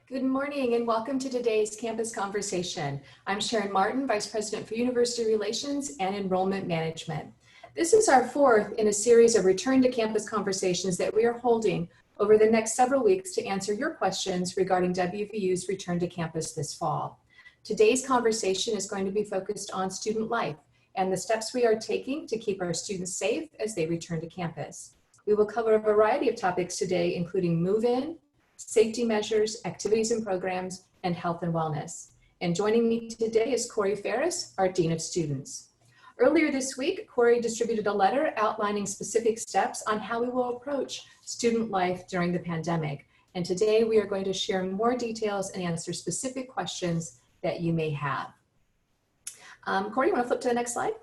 Good morning and welcome to today's campus conversation. I'm Sharon Martin, Vice President for University Relations and Enrollment Management. This is our fourth in a series of return to campus conversations that we are holding over the next several weeks to answer your questions regarding WVU's return to campus this fall. Today's conversation is going to be focused on student life and the steps we are taking to keep our students safe as they return to campus. We will cover a variety of topics today, including move-in, safety measures, activities and programs, and health and wellness. And joining me today is Corey Ferris, our Dean of Students. Earlier this week, Corey distributed a letter outlining specific steps on how we will approach student life during the pandemic. And today we are going to share more details and answer specific questions that you may have. Corey, you want to flip to the next slide?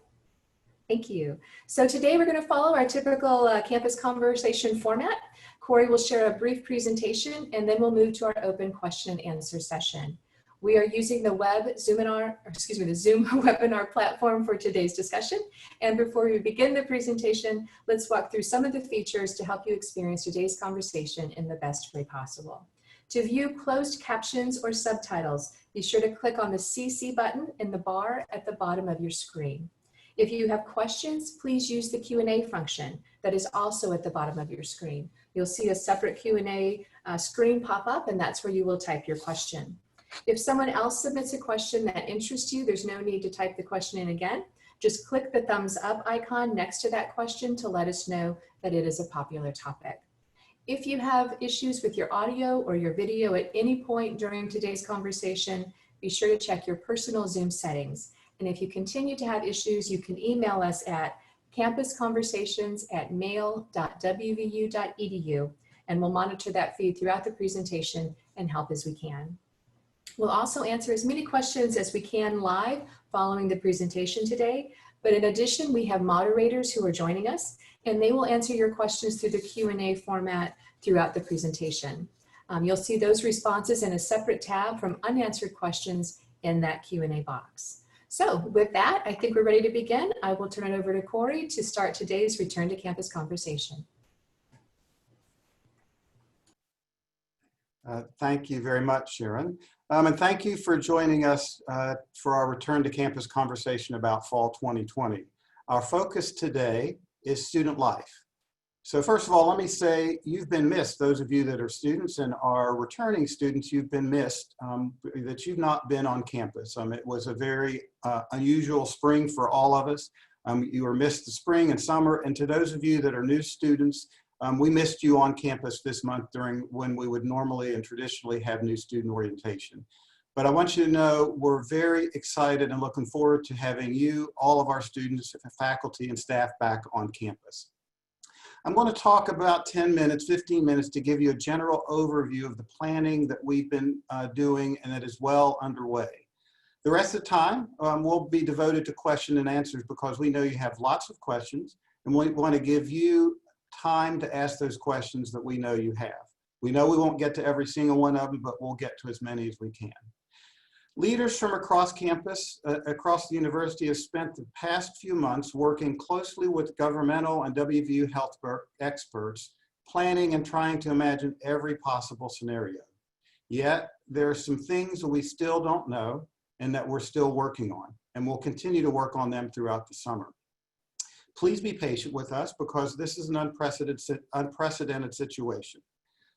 Thank you. So today we're going to follow our typical campus conversation format. Corey will share a brief presentation and then we'll move to our open question and answer session. We are using the Zoom webinar platform for today's discussion. And before we begin the presentation, let's walk through some of the features to help you experience today's conversation in the best way possible. To view closed captions or subtitles, be sure to click on the CC button in the bar at the bottom of your screen. If you have questions, please use the Q&A function that is also at the bottom of your screen. You'll see a separate Q&A screen pop up, and that's where you will type your question. If someone else submits a question that interests you, there's no need to type the question in again. Just click the thumbs up icon next to that question to let us know that it is a popular topic. If you have issues with your audio or your video at any point during today's conversation, be sure to check your personal Zoom settings. And if you continue to have issues, you can email us at campusconversations@mail.wvu.edu, and we'll monitor that feed throughout the presentation and help as we can. We'll also answer as many questions as we can live following the presentation today, but in addition, we have moderators who are joining us, and they will answer your questions through the Q&A format throughout the presentation. You'll see those responses in a separate tab from unanswered questions in that Q&A box. So with that, I think we're ready to begin. I will turn it over to Corey to start today's Return to Campus conversation. Thank you very much, Sharon. And thank you for joining us for our Return to Campus conversation about Fall 2020. Our focus today is student life. So first of all, let me say you've been missed. Those of you that are students and are returning students, you've been missed, that you've not been on campus. It was a very unusual spring for all of us. You were missed the spring and summer. And to those of you that are new students, we missed you on campus this month during when we would normally and traditionally have new student orientation. But I want you to know we're very excited and looking forward to having you, all of our students, faculty, and staff back on campus. I'm going to talk about 10 minutes, 15 minutes to give you a general overview of the planning that we've been doing and that is well underway. The rest of the time will be devoted to question and answers because we know you have lots of questions and we want to give you time to ask those questions that we know you have. We know we won't get to every single one of them, but we'll get to as many as we can. Leaders from across campus, across the university have spent the past few months working closely with governmental and WVU health experts, planning and trying to imagine every possible scenario. Yet, there are some things that we still don't know and that we're still working on, and we'll continue to work on them throughout the summer. Please be patient with us because this is an unprecedented situation.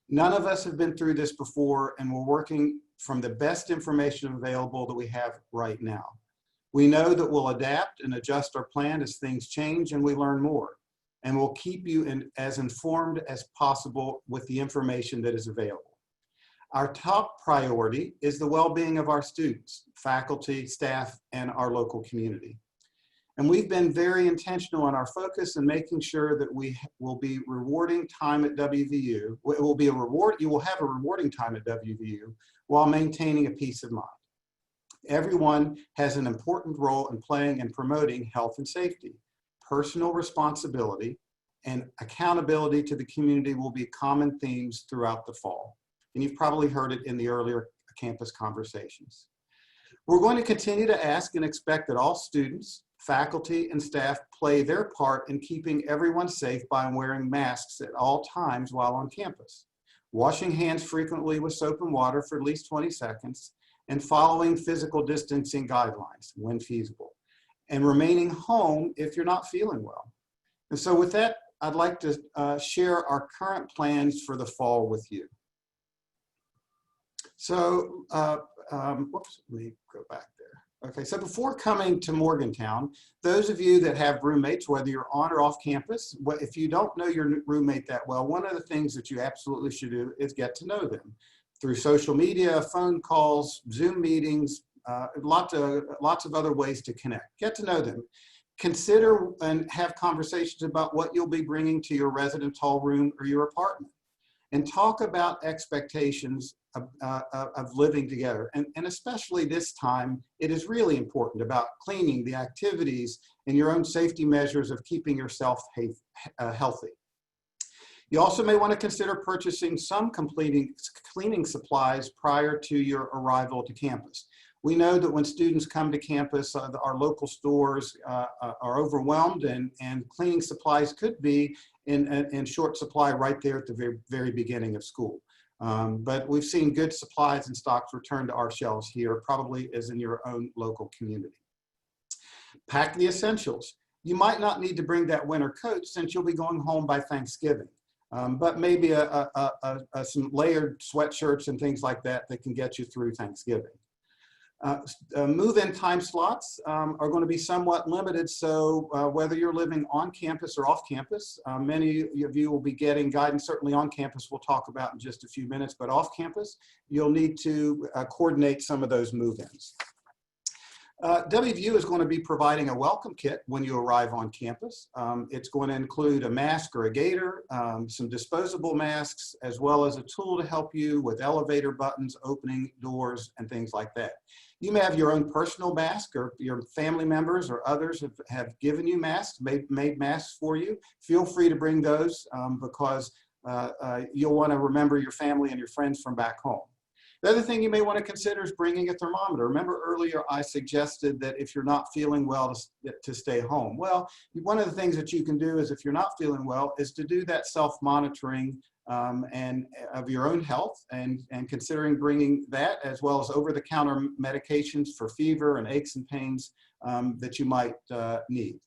None of us have been through this before, and we're working from the best information available that we have right now. We know that we'll adapt and adjust our plan as things change and we learn more, and we'll keep you as informed as possible with the information that is available. Our top priority is the well-being of our students, faculty, staff, and our local community. And we've been very intentional in our focus in making sure that we will be rewarding time at WVU. It will be a reward, you will have a rewarding time at WVU while maintaining a peace of mind. Everyone has an important role in playing and promoting health and safety. Personal responsibility and accountability to the community will be common themes throughout the fall. And you've probably heard it in the earlier campus conversations. We're going to continue to ask and expect that all students, faculty, and staff play their part in keeping everyone safe by wearing masks at all times while on campus. washing hands frequently with soap and water for at least 20 seconds, and following physical distancing guidelines when feasible, and remaining home if you're not feeling well. And so with that, I'd like to share our current plans for the fall with you. So, whoops, let me go back there. Okay, so before coming to Morgantown, those of you that have roommates, whether you're on or off campus, if you don't know your roommate that well, one of the things that you absolutely should do is get to know them through social media, phone calls, Zoom meetings, lots of other ways to connect. Get to know them. Consider and have conversations about what you'll be bringing to your residence hall room or your apartment, and talk about expectations of living together. And especially this time, it is really important about cleaning, the activities, and your own safety measures of keeping yourself healthy. You also may want to consider purchasing some cleaning supplies prior to your arrival to campus. We know that when students come to campus, our local stores are overwhelmed, and cleaning supplies could be in short supply right there at the very, very beginning of school. But we've seen good supplies and stocks return to our shelves here, probably as in your own local community. Pack the essentials. You might not need to bring that winter coat since you'll be going home by Thanksgiving, but maybe some layered sweatshirts and things like that that can get you through Thanksgiving. Move-in time slots are going to be somewhat limited, so whether you're living on campus or off campus, many of you will be getting guidance. Certainly on campus, we'll talk about in just a few minutes, but off campus, you'll need to coordinate some of those move-ins. WVU is going to be providing a welcome kit when you arrive on campus. It's going to include a mask or a gaiter, some disposable masks, as well as a tool to help you with elevator buttons, opening doors, and things like that. You may have your own personal mask, or your family members or others have given you masks, made masks for you. Feel free to bring those because you'll want to remember your family and your friends from back home. The other thing you may want to consider is bringing a thermometer. Remember earlier I suggested that if you're not feeling well to stay home. Well, one of the things that you can do is, if you're not feeling well, is to do that self-monitoring and of your own health, and considering bringing that, as well as over-the-counter medications for fever and aches and pains that you might need.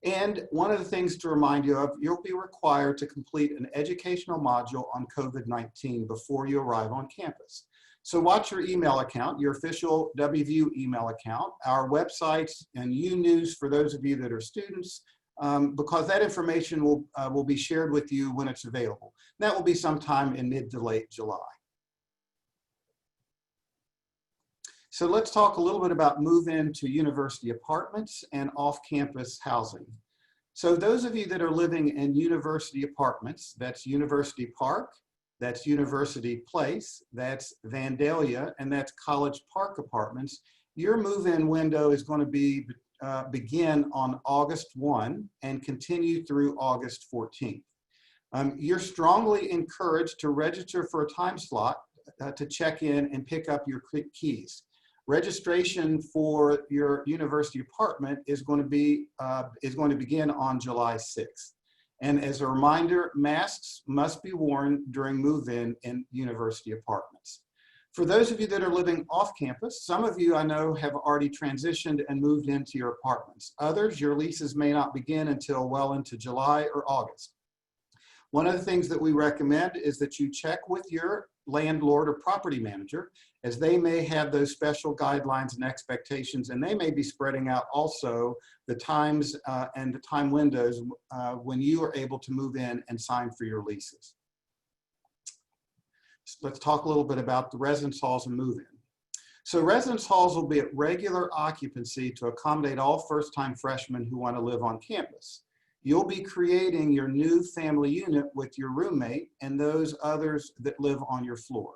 And one of the things to remind you of, you'll be required to complete an educational module on COVID-19 before you arrive on campus. So watch your email account, your official WVU email account, our websites, and UNews for those of you that are students, because that information will be shared with you when it's available. That will be sometime in mid to late July. So let's talk a little bit about move-in to university apartments and off-campus housing. So those of you that are living in university apartments, that's University Park, that's University Place, that's Vandalia, and that's College Park Apartments, your move-in window is going to begin on August 1 and continue through August 14th. You're strongly encouraged to register for a time slot to check in and pick up your keys. Registration for your university apartment is going to begin on July 6th. And as a reminder, masks must be worn during move-in in university apartments. For those of you that are living off campus, some of you I know have already transitioned and moved into your apartments. Others, your leases may not begin until well into July or August. One of the things that we recommend is that you check with your landlord or property manager, as they may have those special guidelines and expectations, and they may be spreading out also the times and the time windows when you are able to move in and sign for your leases. So let's talk a little bit about the residence halls and move-in. So residence halls will be at regular occupancy to accommodate all first-time freshmen who want to live on campus. You'll be creating your new family unit with your roommate and those others that live on your floor.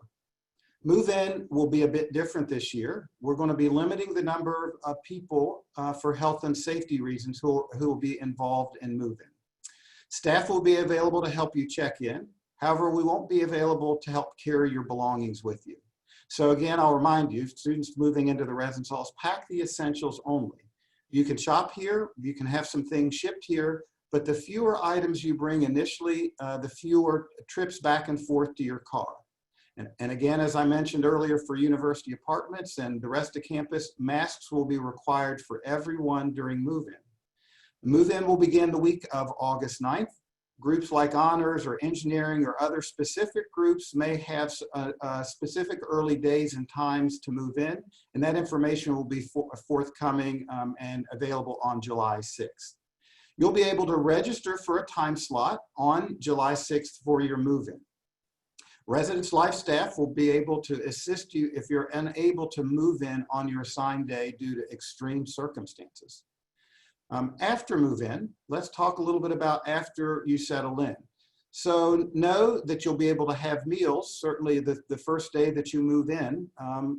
Move-in will be a bit different this year. We're going to be limiting the number of people for health and safety reasons who will be involved in move-in. Staff will be available to help you check in. However, we won't be available to help carry your belongings with you. So again, I'll remind you, students moving into the residence halls, pack the essentials only. You can shop here, you can have some things shipped here, but the fewer items you bring initially, the fewer trips back and forth to your car. And again, as I mentioned earlier, for university apartments and the rest of campus, masks will be required for everyone during move-in. Move-in will begin the week of August 9th. Groups like honors or engineering or other specific groups may have specific early days and times to move in, and that information will be forthcoming and available on July 6th. You'll be able to register for a time slot on July 6th for your move-in. Residence Life staff will be able to assist you if you're unable to move in on your assigned day due to extreme circumstances. After move-in, let's talk a little bit about after you settle in. So know that you'll be able to have meals, certainly the first day that you move in,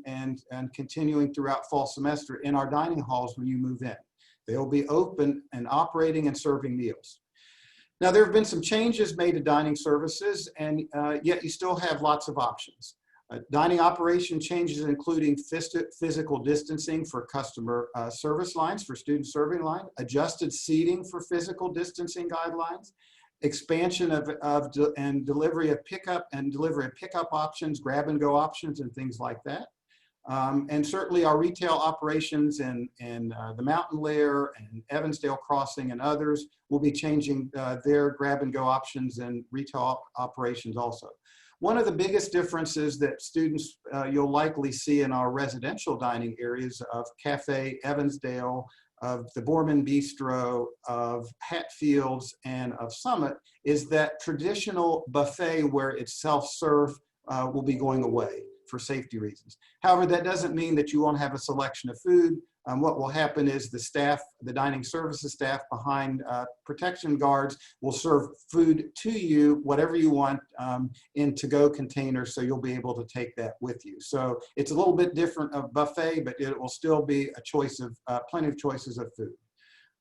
and continuing throughout fall semester in our dining halls when you move in. They'll be open and operating and serving meals. Now, there have been some changes made to dining services, and yet you still have lots of options. Dining operation changes including physical distancing for customer service lines, for student serving line, adjusted seating for physical distancing guidelines, expansion of delivery of pickup options, grab and go options, and things like that. And certainly our retail operations in the Mountain Lair and Evansdale Crossing and others will be changing their grab and go options and retail operations also. One of the biggest differences that students you'll likely see in our residential dining areas of Cafe Evansdale, of the Borman Bistro, of Hatfields, and of Summit is that traditional buffet where it's self-serve will be going away for safety reasons. However, that doesn't mean that you won't have a selection of food. What will happen is the staff, the dining services staff behind protection guards will serve food to you, whatever you want, in to-go containers, so you'll be able to take that with you. So it's a little bit different of buffet, but it will still be a choice of, plenty of choices of food.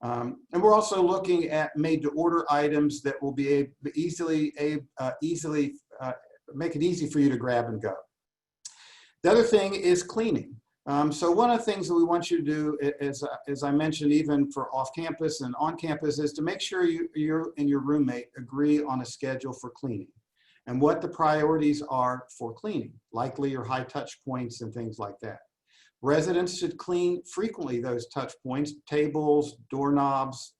And we're also looking at made-to-order items that will be easily make it easy for you to grab and go. The other thing is cleaning. So one of the things that we want you to do, as I mentioned, even for off-campus and on-campus, is to make sure you and your roommate agree on a schedule for cleaning and what the priorities are for cleaning, likely your high touch points and things like that. Residents should clean frequently those touch points, tables, doorknobs,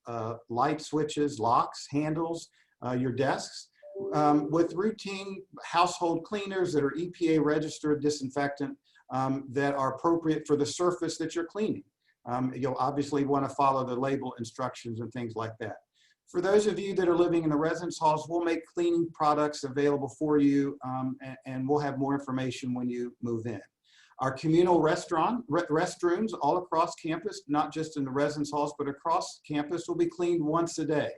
light switches, locks, handles, your desks, with routine household cleaners that are EPA registered disinfectant that are appropriate for the surface that you're cleaning. You'll obviously want to follow the label instructions and things like that. For those of you that are living in the residence halls, we'll make cleaning products available for you, and we'll have more information when you move in. Our communal restrooms all across campus, not just in the residence halls, but across campus, will be cleaned once a day.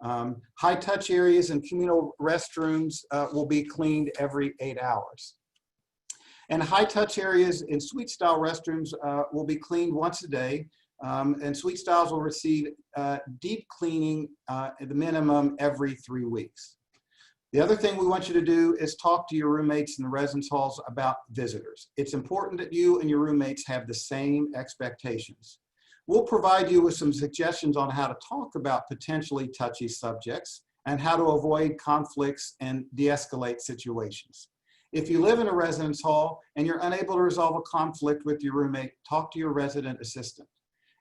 High touch areas and communal restrooms will be cleaned every 8 hours. And high touch areas in suite style restrooms will be cleaned once a day. And suite styles will receive deep cleaning at the minimum every 3 weeks. The other thing we want you to do is talk to your roommates in the residence halls about visitors. It's important that you and your roommates have the same expectations. We'll provide you with some suggestions on how to talk about potentially touchy subjects and how to avoid conflicts and de-escalate situations. If you live in a residence hall and you're unable to resolve a conflict with your roommate, talk to your resident assistant.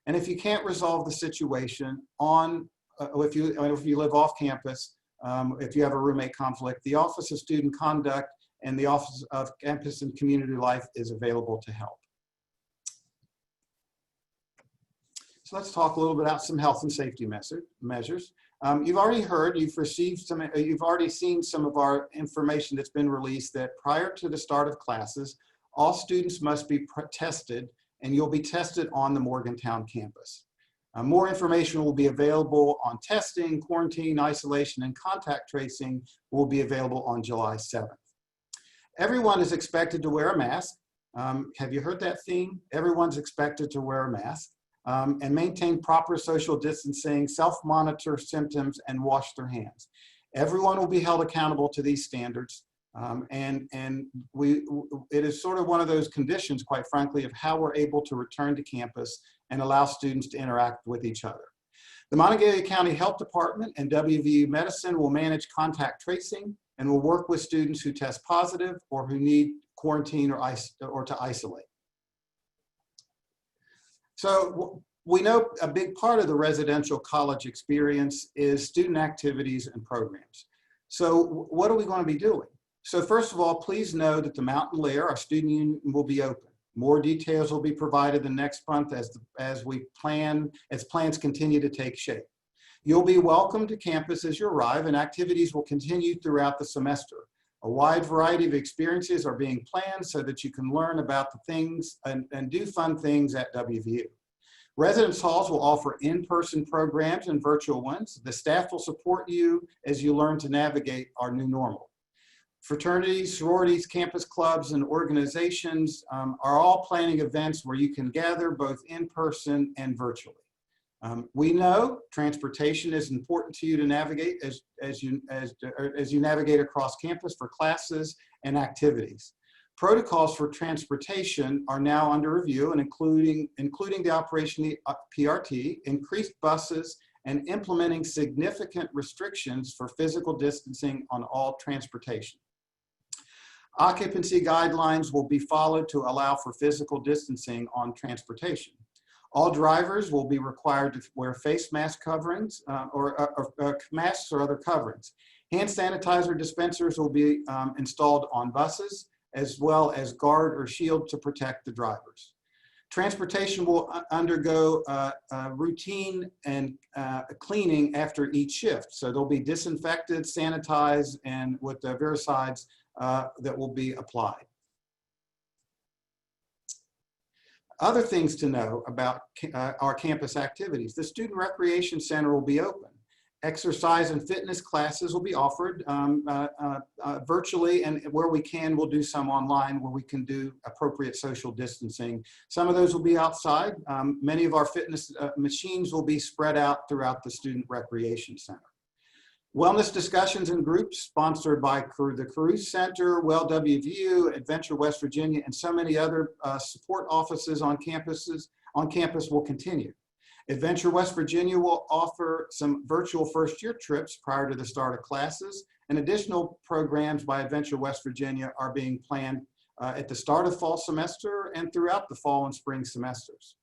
And if you can't resolve the situation if you live off campus, if you have a roommate conflict, the Office of Student Conduct and the Office of Campus and Community Life is available to help. So let's talk a little bit about some health and safety measures. You've already heard, you've already seen some of our information that's been released that prior to the start of classes, all students must be tested, and you'll be tested on the Morgantown campus. More information will be available on testing, quarantine, isolation, and contact tracing will be available on July 7th. Everyone is expected to wear a mask. Have you heard that theme? Everyone's expected to wear a mask. And maintain proper social distancing, self-monitor symptoms, and wash their hands. Everyone will be held accountable to these standards. It is sort of one of those conditions, quite frankly, of how we're able to return to campus and allow students to interact with each other. The Monongalia County Health Department and WVU Medicine will manage contact tracing and will work with students who test positive or who need quarantine or to isolate. So we know a big part of the residential college experience is student activities and programs. So what are we going to be doing? So first of all, please know that the Mountain Lair, our student union, will be open. More details will be provided the next month as plans continue to take shape. You'll be welcome to campus as you arrive, and activities will continue throughout the semester. A wide variety of experiences are being planned so that you can learn about the things and do fun things at WVU. Residence halls will offer in-person programs and virtual ones. The staff will support you as you learn to navigate our new normal. Fraternities, sororities, campus clubs, and organizations are all planning events where you can gather both in person and virtually. We know transportation is important to you to navigate as you navigate across campus for classes and activities. Protocols for transportation are now under review, and including the operation of PRT, increased buses, and implementing significant restrictions for physical distancing on all transportation. Occupancy guidelines will be followed to allow for physical distancing on transportation. All drivers will be required to wear face mask coverings or masks or other coverings. Hand sanitizer dispensers will be installed on buses, as well as guard or shield to protect the drivers. Transportation will undergo routine and cleaning after each shift. So they'll be disinfected, sanitized, and with the virucides that will be applied. Other things to know about our campus activities. The Student Recreation Center will be open. Exercise and fitness classes will be offered virtually, and where we can, we'll do some online where we can do appropriate social distancing. Some of those will be outside. Many of our fitness machines will be spread out throughout the Student Recreation Center. Wellness discussions and groups sponsored by the Caruth Center, Well WVU, Adventure West Virginia, and so many other support offices on campus will continue. Adventure West Virginia will offer some virtual first-year trips prior to the start of classes, and additional programs by Adventure West Virginia are being planned at the start of fall semester and throughout the fall and spring semesters.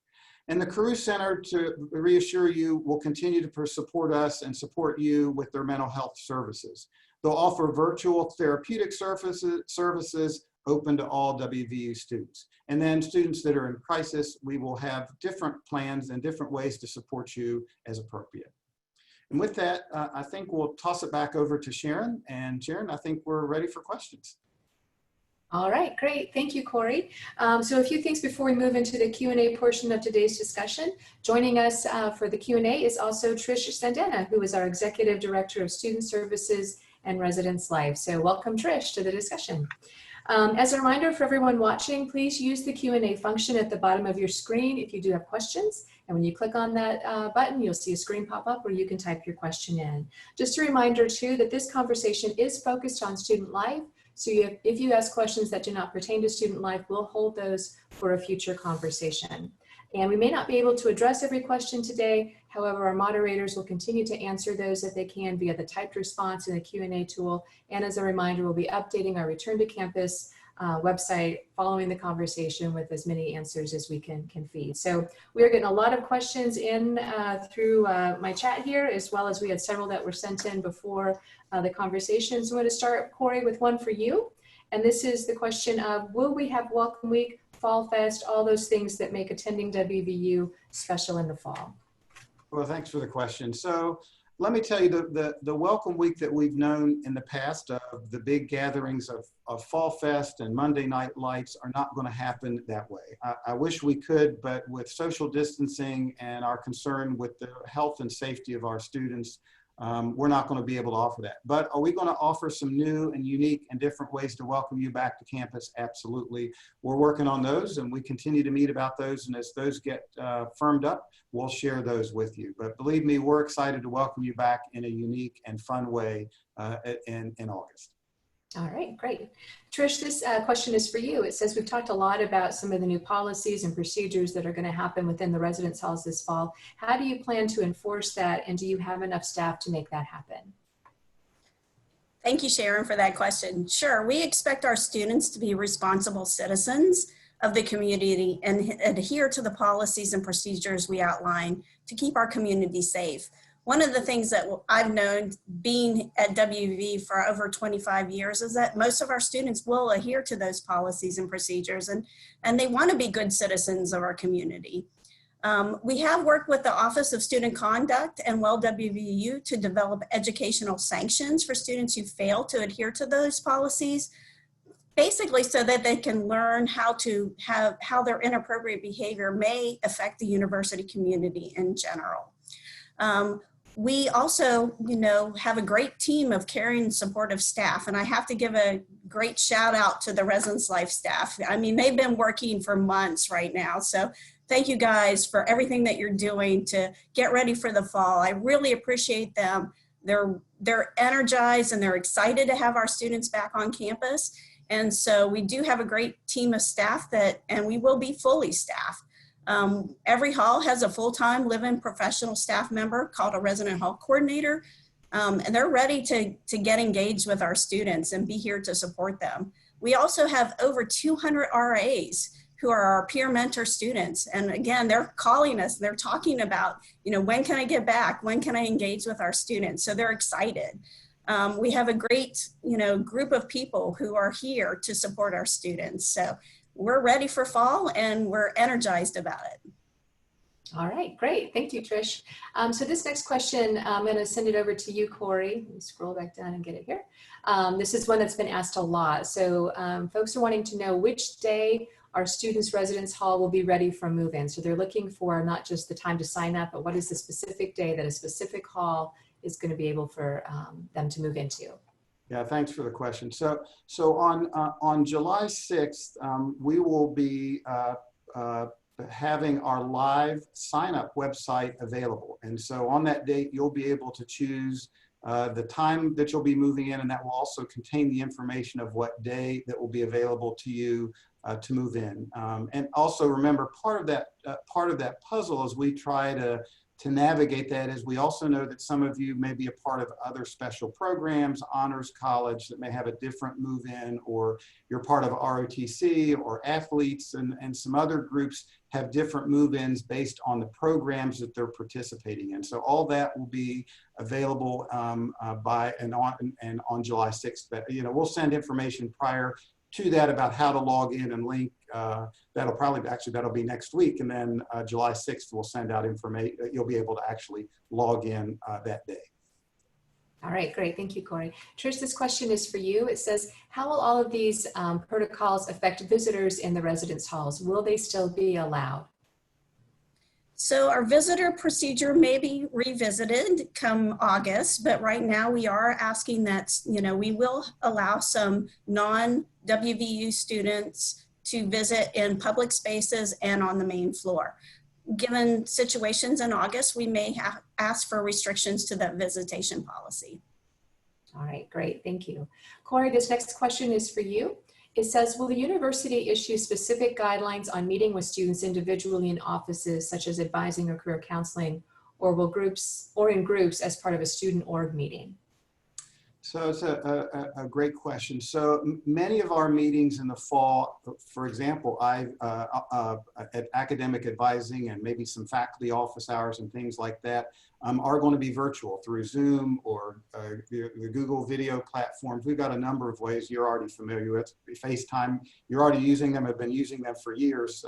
And the Caruth Center, to reassure you, will continue to support us and support you with their mental health services. They'll offer virtual therapeutic services open to all WVU students. And then students that are in crisis, we will have different plans and different ways to support you as appropriate. And with that, I think we'll toss it back over to Sharon. And Sharon, I think we're ready for questions. All right, great. Thank you, Corey. So a few things before we move into the Q&A portion of today's discussion. Joining us for the Q&A is also Trish Sandana, who is our Executive Director of Student Services and Residence Life. So welcome, Trish, to the discussion. As a reminder for everyone watching, please use the Q&A function at the bottom of your screen if you do have questions. And when you click on that button, you'll see a screen pop up where you can type your question in. Just a reminder too that this conversation is focused on student life. So if you ask questions that do not pertain to student life, we'll hold those for a future conversation. And we may not be able to address every question today. However, our moderators will continue to answer those if they can via the typed response in the Q&A tool. And as a reminder, we'll be updating our Return to Campus website following the conversation with as many answers as we can feed. So we are getting a lot of questions in through my chat here, as well as we had several that were sent in before the conversation. So I'm going to start, Corey, with one for you. And this is the question of, will we have Welcome Week, Fall Fest, all those things that make attending WVU special in the fall? Well, thanks for the question. So let me tell you, the Welcome Week that we've known in the past of the big gatherings of Fall Fest and Monday Night Lights are not going to happen that way. I wish we could, but with social distancing and our concern with the health and safety of our students, we're not going to be able to offer that. But are we going to offer some new and unique and different ways to welcome you back to campus? Absolutely. We're working on those, and we continue to meet about those. And as those get firmed up, we'll share those with you. But believe me, we're excited to welcome you back in a unique and fun way in August. All right, great. Trish, this question is for you. It says we've talked a lot about some of the new policies and procedures that are going to happen within the residence halls this fall. How do you plan to enforce that, and do you have enough staff to make that happen? Thank you, Sharon, for that question. Sure, we expect our students to be responsible citizens of the community and adhere to the policies and procedures we outline to keep our community safe. One of the things that I've known being at WV for over 25 years is that most of our students will adhere to those policies and procedures, and they want to be good citizens of our community. We have worked with the Office of Student Conduct and WELL WVU to develop educational sanctions for students who fail to adhere to those policies, basically so that they can learn how their inappropriate behavior may affect the university community in general. We also, have a great team of caring and supportive staff, and I have to give a great shout out to the Residence Life staff. I mean, they've been working for months right now, so thank you guys for everything that you're doing to get ready for the fall. I really appreciate them. They're energized and they're excited to have our students back on campus. And so we do have a great team of staff and we will be fully staffed. Every hall has a full-time live-in professional staff member called a resident hall coordinator. And they're ready to get engaged with our students and be here to support them. We also have over 200 RAs who are our peer mentor students. And again, they're calling us, they're talking about, when can I get back? When can I engage with our students? So they're excited. We have a great, group of people who are here to support our students. So we're ready for fall and we're energized about it. All right, great. Thank you, Trish. So this next question, I'm going to send it over to you, Corey. Let me scroll back down and get it here. This is one that's been asked a lot. So folks are wanting to know which day our students' residence hall will be ready for move-in. So they're looking for not just the time to sign up, but what is the specific day that a specific hall is going to be able for them to move into. Yeah, thanks for the question. So on July 6th, we will be having our live sign-up website available. And so on that date, you'll be able to choose the time that you'll be moving in, and that will also contain the information of what day that will be available to you to move in. And also remember, part of that puzzle as we try to navigate that is we also know that some of you may be a part of other special programs, honors college that may have a different move-in, or you're part of ROTC or athletes, and some other groups have different move-ins based on the programs that they're participating in. So all that will be available on July 6th. But we'll send information prior to that about how to log in and link. That'll be next week, and then July 6th we'll send out information. You'll be able to actually log in that day. All right, great. Thank you, Corey. Trish, this question is for you. It says, how will all of these protocols affect visitors in the residence halls? Will they still be allowed? So our visitor procedure may be revisited come August, but right now we are asking that, we will allow some non-WVU students to visit in public spaces and on the main floor. Given situations in August, we may ask for restrictions to that visitation policy. All right, great, thank you. Corey, this next question is for you. It says, will the university issue specific guidelines on meeting with students individually in offices such as advising or career counseling, or in groups as part of a student org meeting? So it's a great question. So many of our meetings in the fall, for example, at academic advising and maybe some faculty office hours and things like that are going to be virtual through Zoom or the Google video platforms. We've got a number of ways you're already familiar with. FaceTime, you're already using them, have been using them for years.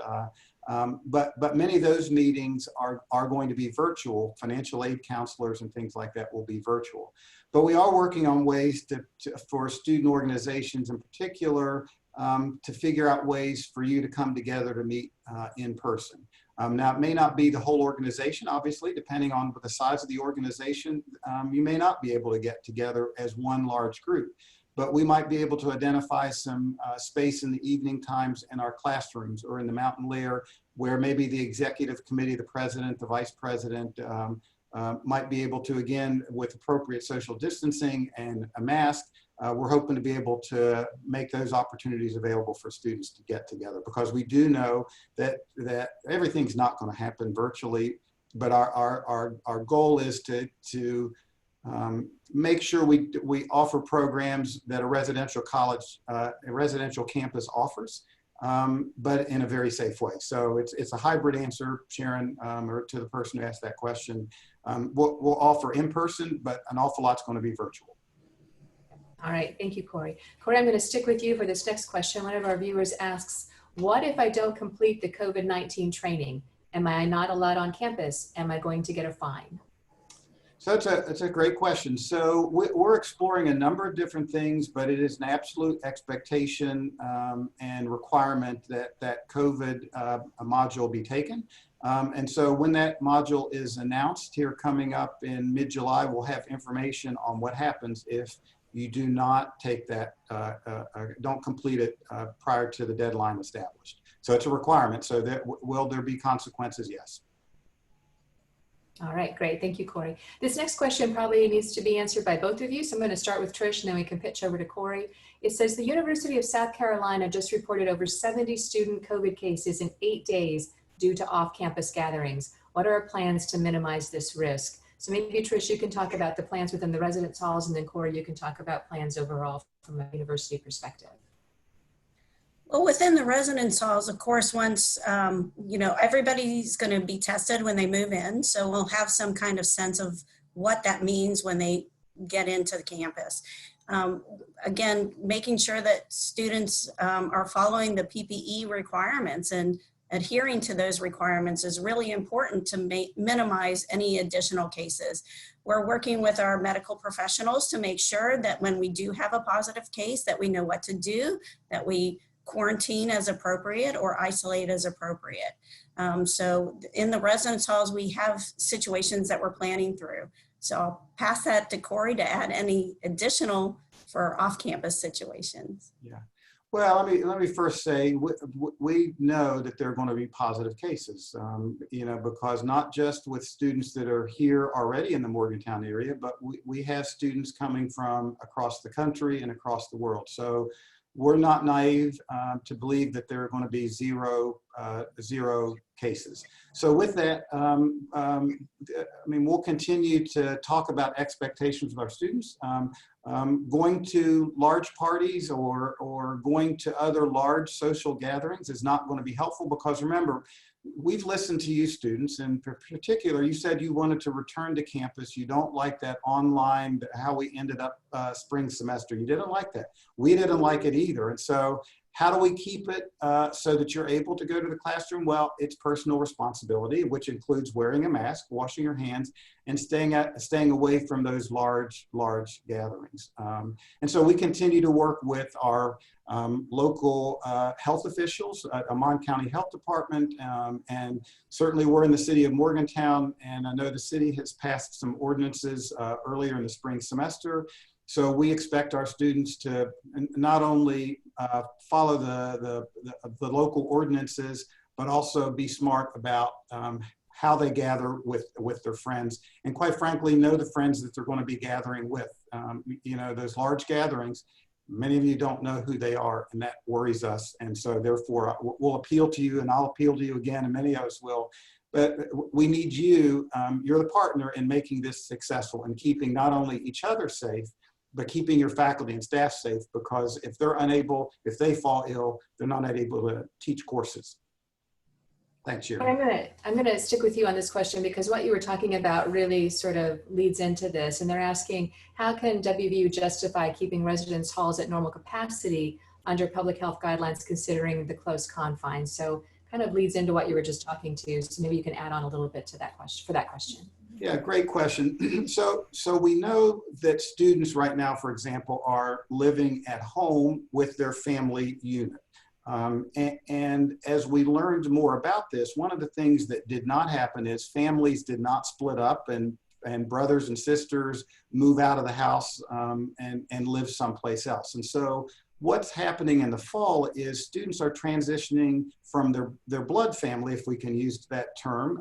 But many of those meetings are going to be virtual. Financial aid counselors and things like that will be virtual. But we are working on ways for student organizations in particular to figure out ways for you to come together to meet in person. Now, it may not be the whole organization, obviously, depending on the size of the organization. You may not be able to get together as one large group, but we might be able to identify some space in the evening times in our classrooms or in the mountain layer where maybe the executive committee, the president, the vice president, might be able to, again, with appropriate social distancing and a mask, we're hoping to be able to make those opportunities available for students to get together, because we do know that everything's not going to happen virtually, but our goal is to make sure we offer programs that a residential college, a residential campus offers, but in a very safe way. So it's a hybrid answer, Sharon, or to the person who asked that question. We'll offer in person, but an awful lot's going to be virtual. All right, thank you, Corey. Corey, I'm going to stick with you for this next question. One of our viewers asks, what if I don't complete the COVID-19 training? Am I not allowed on campus? Am I going to get a fine? So it's a great question. So we're exploring a number of different things, but it is an absolute expectation and requirement that COVID module be taken. And so when that module is announced here coming up in mid-July, we'll have information on what happens if you do not take that, don't complete it prior to the deadline established. So it's a requirement. So that will there be consequences? Yes. All right, great. Thank you, Corey. This next question probably needs to be answered by both of you. So I'm going to start with Trish, and then we can pitch over to Corey. It says the University of South Carolina just reported over 70 student COVID cases in 8 days due to off-campus gatherings. What are our plans to minimize this risk? So maybe Trish, you can talk about the plans within the residence halls, and then Corey, you can talk about plans overall from a university perspective. Well, within the residence halls, of course, once, everybody's going to be tested when they move in. So we'll have some kind of sense of what that means when they get into the campus. Again, making sure that students are following the PPE requirements and adhering to those requirements is really important to minimize any additional cases. We're working with our medical professionals to make sure that when we do have a positive case, that we know what to do, that we quarantine as appropriate or isolate as appropriate. So in the residence halls, we have situations that we're planning through. So I'll pass that to Corey to add any additional for off-campus situations. Yeah. Well, let me first say we know that there are going to be positive cases, because not just with students that are here already in the Morgantown area, but we have students coming from across the country and across the world. So we're not naive to believe that there are going to be zero cases. So with that, we'll continue to talk about expectations with our students. Going to large parties or going to other large social gatherings is not going to be helpful, because remember, we've listened to you students, and in particular, you said you wanted to return to campus. You don't like that online, how we ended up spring semester. You didn't like that. We didn't like it either. And so how do we keep it so that you're able to go to the classroom? Well, it's personal responsibility, which includes wearing a mask, washing your hands, and staying away from those large gatherings. And so we continue to work with our local health officials at Amman County Health Department, and certainly we're in the city of Morgantown, and I know the city has passed some ordinances earlier in the spring semester. So we expect our students to not only follow the local ordinances, but also be smart about how they gather with their friends, and quite frankly, know the friends that they're going to be gathering with. Those large gatherings, many of you don't know who they are, and that worries us. And so therefore, we'll appeal to you, and I'll appeal to you again, and many of us will. But we need you, you're the partner in making this successful and keeping not only each other safe, but keeping your faculty and staff safe, because if they fall ill, they're not able to teach courses. Thanks, Sharon. I'm gonna stick with you on this question, because what you were talking about really sort of leads into this. And they're asking, how can WVU justify keeping residence halls at normal capacity under public health guidelines, considering the close confines? So kind of leads into what you were just talking to. So maybe you can add on a little bit to that question, for that question. Yeah, great question. So we know that students right now, for example, are living at home with their family unit. And as we learned more about this, one of the things that did not happen is families did not split up and brothers and sisters move out of the house and live someplace else. And so what's happening in the fall is students are transitioning from their blood family, if we can use that term,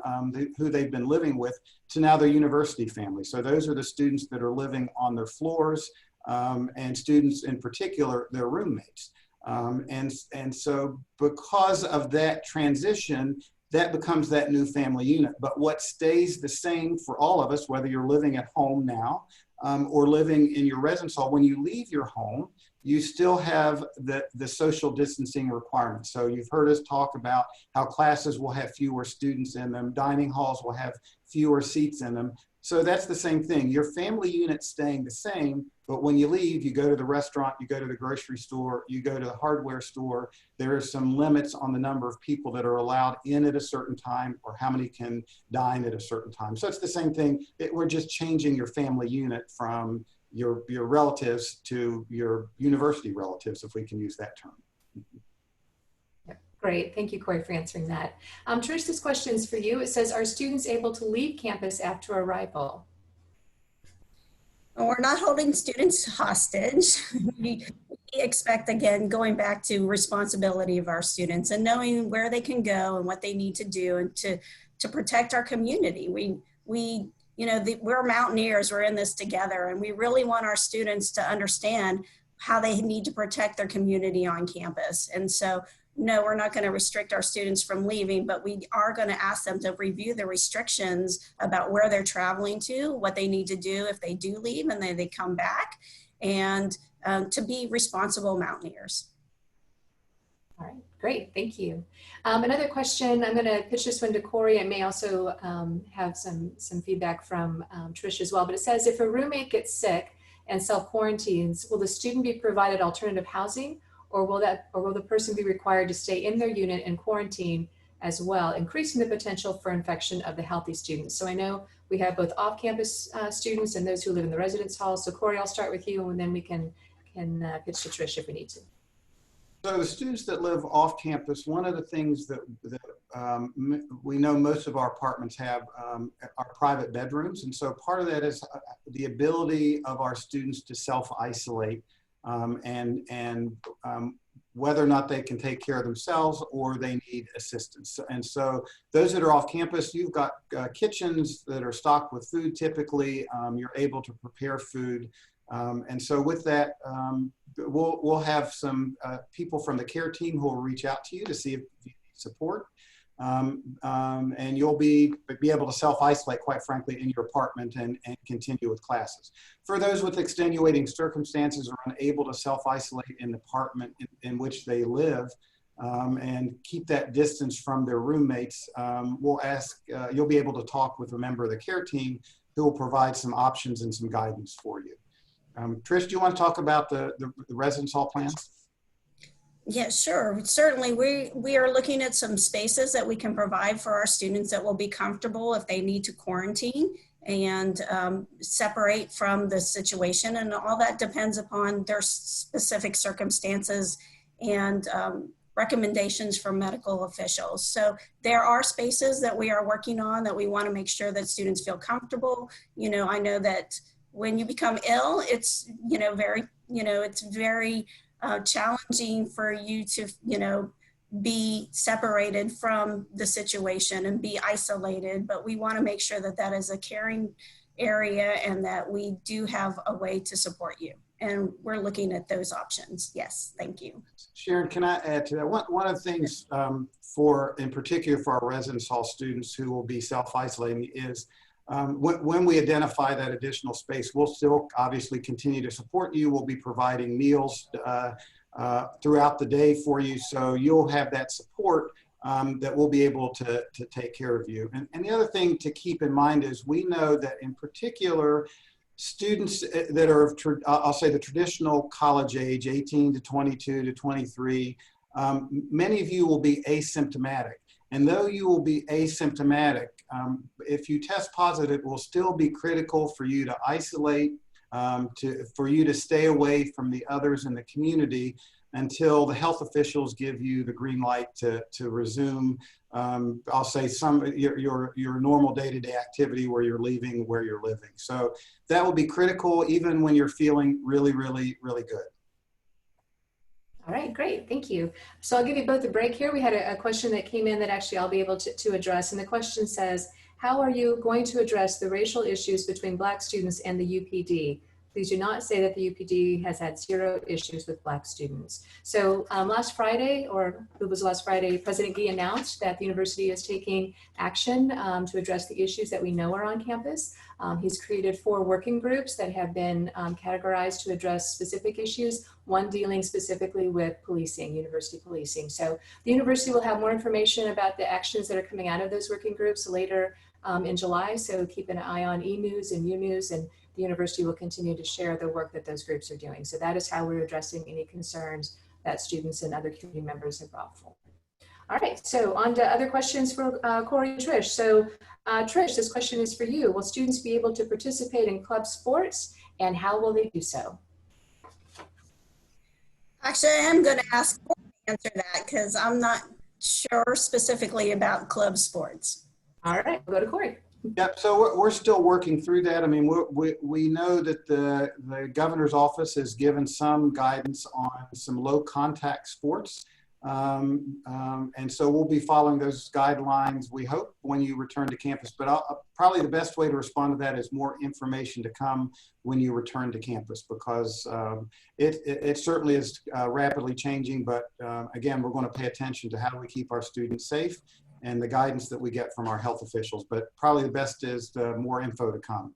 who they've been living with, to now their university family. So those are the students that are living on their floors and students in particular, their roommates. And so because of that transition, that becomes that new family unit. But what stays the same for all of us, whether you're living at home now or living in your residence hall, when you leave your home, you still have the social distancing requirements. So you've heard us talk about how classes will have fewer students in them, dining halls will have fewer seats in them. So that's the same thing. Your family unit's staying the same, but when you leave, you go to the restaurant, you go to the grocery store, you go to the hardware store, there are some limits on the number of people that are allowed in at a certain time or how many can dine at a certain time. So it's the same thing. We're just changing your family unit from your relatives to your university relatives, if we can use that term. Great. Thank you, Corey, for answering that. Trish, this question is for you. It says, are students able to leave campus after arrival? We're not holding students hostage. We expect, again, going back to responsibility of our students and knowing where they can go and what they need to do and to protect our community. We're mountaineers, we're in this together, and we really want our students to understand how they need to protect their community on campus. And so, no, we're not going to restrict our students from leaving, but we are going to ask them to review the restrictions about where they're traveling to, what they need to do if they do leave and then they come back, and to be responsible mountaineers. All right, great, thank you. Another question, I'm going to pitch this one to Corey. I may also have some feedback from Trish as well, but it says, if a roommate gets sick and self-quarantines, will the student be provided alternative housing, or will the person be required to stay in their unit and quarantine as well, increasing the potential for infection of the healthy students? So I know we have both off-campus students and those who live in the residence hall. So Corey, I'll start with you, and then we can pitch to Trish if we need to. So the students that live off campus, one of the things that we know most of our apartments have are private bedrooms. And so part of that is the ability of our students to self-isolate and whether or not they can take care of themselves or they need assistance. And so those that are off campus, you've got kitchens that are stocked with food typically. You're able to prepare food. And so with that, we'll have some people from the care team who will reach out to you to see if you need support. And you'll be able to self-isolate, quite frankly, in your apartment and continue with classes. For those with extenuating circumstances or unable to self-isolate in the apartment in which they live and keep that distance from their roommates, we'll ask, you'll be able to talk with a member of the care team who will provide some options and some guidance for you. Trish, do you want to talk about the residence hall plans? Yeah, sure. Certainly, we are looking at some spaces that we can provide for our students that will be comfortable if they need to quarantine and separate from the situation. And all that depends upon their specific circumstances and recommendations from medical officials. So there are spaces that we are working on that we want to make sure that students feel comfortable. You know, I know that when you become ill, it's, very challenging for you to, be separated from the situation and be isolated, but we want to make sure that that is a caring area and that we do have a way to support you. And we're looking at those options. Yes, thank you. Sharon, can I add to that? One of the things in particular for our residence hall students who will be self-isolating is when we identify that additional space, we'll still obviously continue to support you. We'll be providing meals throughout the day for you. So you'll have that support that we'll be able to take care of you. And the other thing to keep in mind is we know that in particular, students that are, I'll say the traditional college age, 18 to 22 to 23, many of you will be asymptomatic. And though you will be asymptomatic, if you test positive, it will still be critical for you to isolate, for you to stay away from the others in the community until the health officials give you the green light to resume, I'll say your normal day-to-day activity where you're leaving, where you're living. So that will be critical even when you're feeling really, really, really good. All right, great, thank you. So I'll give you both a break here. We had a question that came in that actually I'll be able to address. And the question says, how are you going to address the racial issues between Black students and the UPD? Please do not say that the UPD has had 0 issues with Black students. So last Friday, or it was last Friday, President Gee announced that the university is taking action to address the issues that we know are on campus. He's created 4 working groups that have been categorized to address specific issues, one dealing specifically with policing, university policing. So the university will have more information about the actions that are coming out of those working groups later in July. So keep an eye on eNews and UNews, and the university will continue to share the work that those groups are doing. So that is how we're addressing any concerns that students and other community members have brought forward. All right, so on to other questions for Corey and Trish. So Trish, this question is for you. Will students be able to participate in club sports, and how will they do so? Actually, I am going to ask Corey to answer that because I'm not sure specifically about club sports. All right, we'll go to Corey. Yep, so we're still working through that. I mean, we know that the governor's office has given some guidance on some low contact sports. And so we'll be following those guidelines, we hope, when you return to campus. But probably the best way to respond to that is more information to come when you return to campus, because it certainly is rapidly changing. But again, we're going to pay attention to how do we keep our students safe and the guidance that we get from our health officials. But probably the best is the more info to come.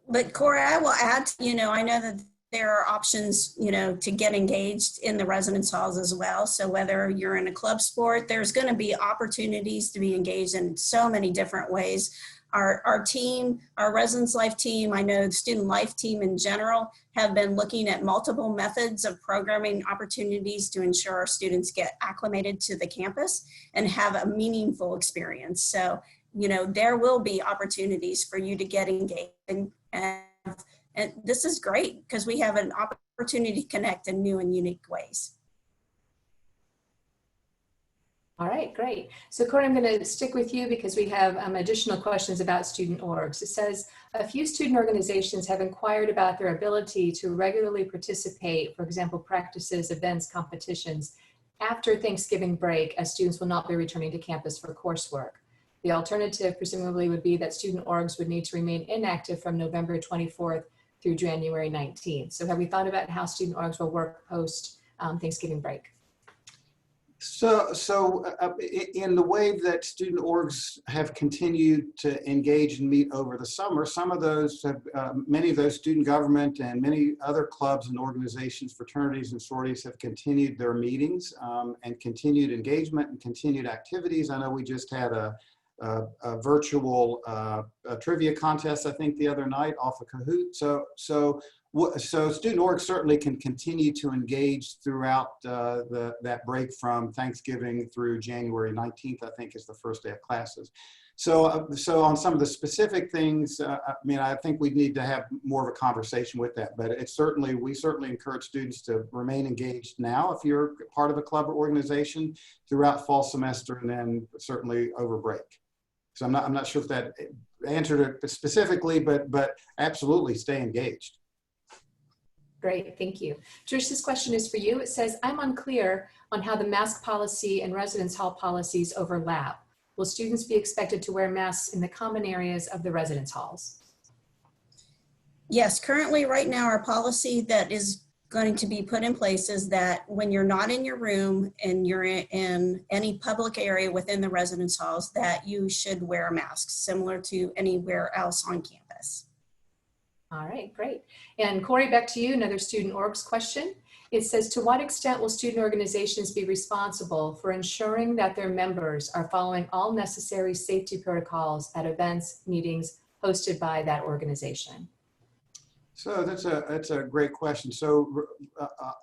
But Corey, I will add, I know that there are options, to get engaged in the residence halls as well. So whether you're in a club sport, there's going to be opportunities to be engaged in so many different ways. Our team, our residence life team, I know the student life team in general, have been looking at multiple methods of programming opportunities to ensure our students get acclimated to the campus and have a meaningful experience. So, there will be opportunities for you to get engaged, and this is great because we have an opportunity to connect in new and unique ways. All right, great. So Corey, I'm going to stick with you because we have additional questions about student orgs. It says, a few student organizations have inquired about their ability to regularly participate, for example, practices, events, competitions, after Thanksgiving break, as students will not be returning to campus for coursework. The alternative presumably would be that student orgs would need to remain inactive from November 24th through January 19th. So have we thought about how student orgs will work post Thanksgiving break? So in the way that student orgs have continued to engage and meet over the summer, some of those have, many of those student government and many other clubs and organizations, fraternities and sororities have continued their meetings and continued engagement and continued activities. I know we just had a virtual trivia contest, I think, the other night off of Kahoot. So student orgs certainly can continue to engage throughout that break from Thanksgiving through January 19th, I think, is the first day of classes. So on some of the specific things, I think we need to have more of a conversation with that. But we certainly encourage students to remain engaged now if you're part of a club or organization throughout fall semester, and then certainly over break. So I'm not sure if that answered it specifically, but absolutely stay engaged. Great, thank you. Trish, this question is for you. It says, I'm unclear on how the mask policy and residence hall policies overlap. Will students be expected to wear masks in the common areas of the residence halls? Yes, currently right now our policy that is going to be put in place is that when you're not in your room and you're in any public area within the residence halls, that you should wear a mask similar to anywhere else on campus. All right, great. And Corey, back to you, another student orgs question. It says, to what extent will student organizations be responsible for ensuring that their members are following all necessary safety protocols at events, meetings hosted by that organization? So that's a great question. So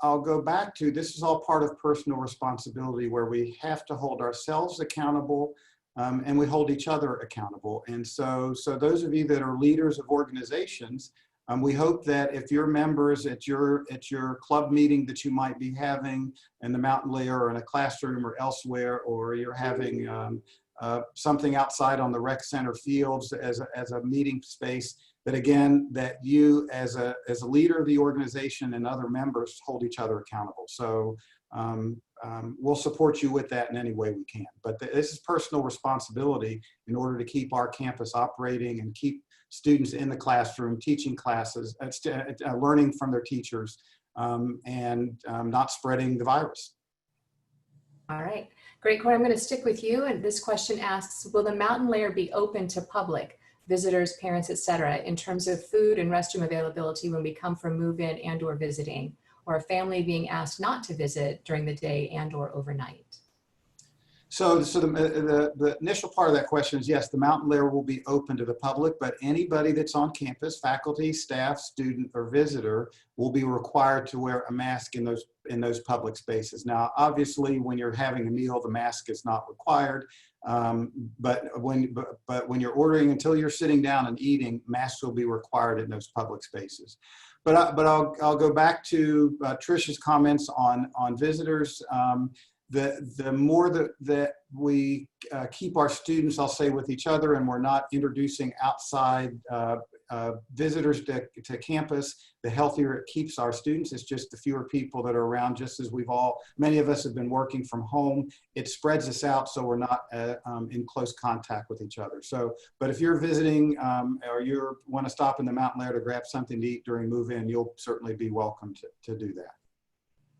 I'll go back to, this is all part of personal responsibility, where we have to hold ourselves accountable and we hold each other accountable. And so those of you that are leaders of organizations, we hope that if your members at your club meeting that you might be having in the mountain layer or in a classroom or elsewhere, or you're having something outside on the rec center fields as a meeting space, that again, that you as a leader of the organization and other members hold each other accountable. So we'll support you with that in any way we can. But this is personal responsibility in order to keep our campus operating and keep students in the classroom, teaching classes, learning from their teachers, and not spreading the virus. All right, great, Corey. I'm going to stick with you. And this question asks, will the mountain lair be open to public, visitors, parents, etc., in terms of food and restroom availability when we come for move-in and or visiting, or a family being asked not to visit during the day and or overnight? So the initial part of that question is yes, the mountain lair will be open to the public, but anybody that's on campus, faculty, staff, student, or visitor, will be required to wear a mask in those public spaces. Now, obviously, when you're having a meal, the mask is not required. But when you're ordering, until you're sitting down and eating, masks will be required in those public spaces. But I'll go back to Trish's comments on visitors. The more that we keep our students, I'll say, with each other, and we're not introducing outside visitors to campus, the healthier it keeps our students. It's just the fewer people that are around, just as many of us have been working from home. It spreads us out, so we're not in close contact with each other. So, but if you're visiting or you want to stop in the mountain lair to grab something to eat during move-in, you'll certainly be welcome to do that.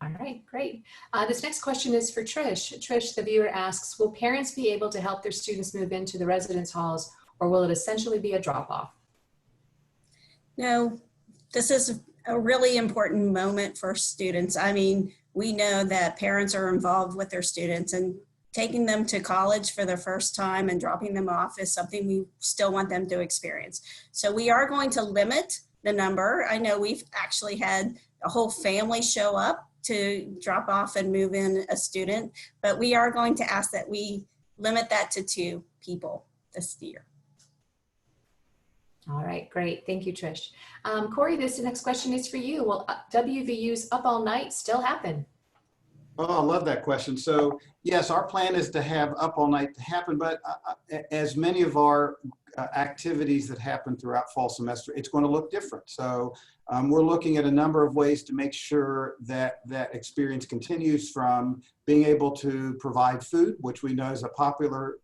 All right, great. This next question is for Trish. Trish, the viewer asks, will parents be able to help their students move into the residence halls, or will it essentially be a drop-off? No, this is a really important moment for students. I mean, we know that parents are involved with their students, and taking them to college for the first time and dropping them off is something we still want them to experience. So we are going to limit the number. I know we've actually had a whole family show up to drop off and move in a student, but we are going to ask that we limit that to 2 people this year. All right, great. Thank you, Trish. Corey, this next question is for you. Will WVU's Up All Night still happen? Oh, I love that question. So yes, our plan is to have Up All Night happen, but as many of our activities that happen throughout fall semester, it's going to look different. So we're looking at a number of ways to make sure that that experience continues, from being able to provide food, which we know is a popular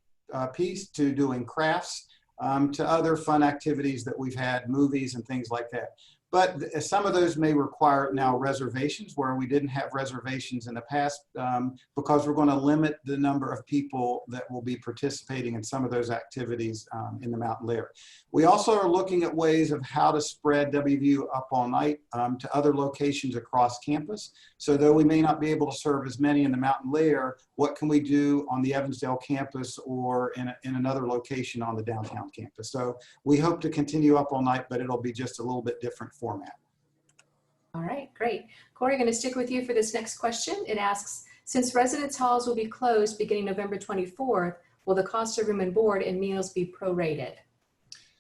piece, to doing crafts, to other fun activities that we've had, movies and things like that. But some of those may require now reservations, where we didn't have reservations in the past, because we're going to limit the number of people that will be participating in some of those activities in the mountain lair. We also are looking at ways of how to spread WVU Up All Night to other locations across campus. So though we may not be able to serve as many in the mountain lair, what can we do on the Evansdale campus or in another location on the downtown campus? So we hope to continue Up All Night, but it'll be just a little bit different format. All right, great. Corey, I'm going to stick with you for this next question. It asks, since residence halls will be closed beginning November 24th, will the cost of room and board and meals be prorated?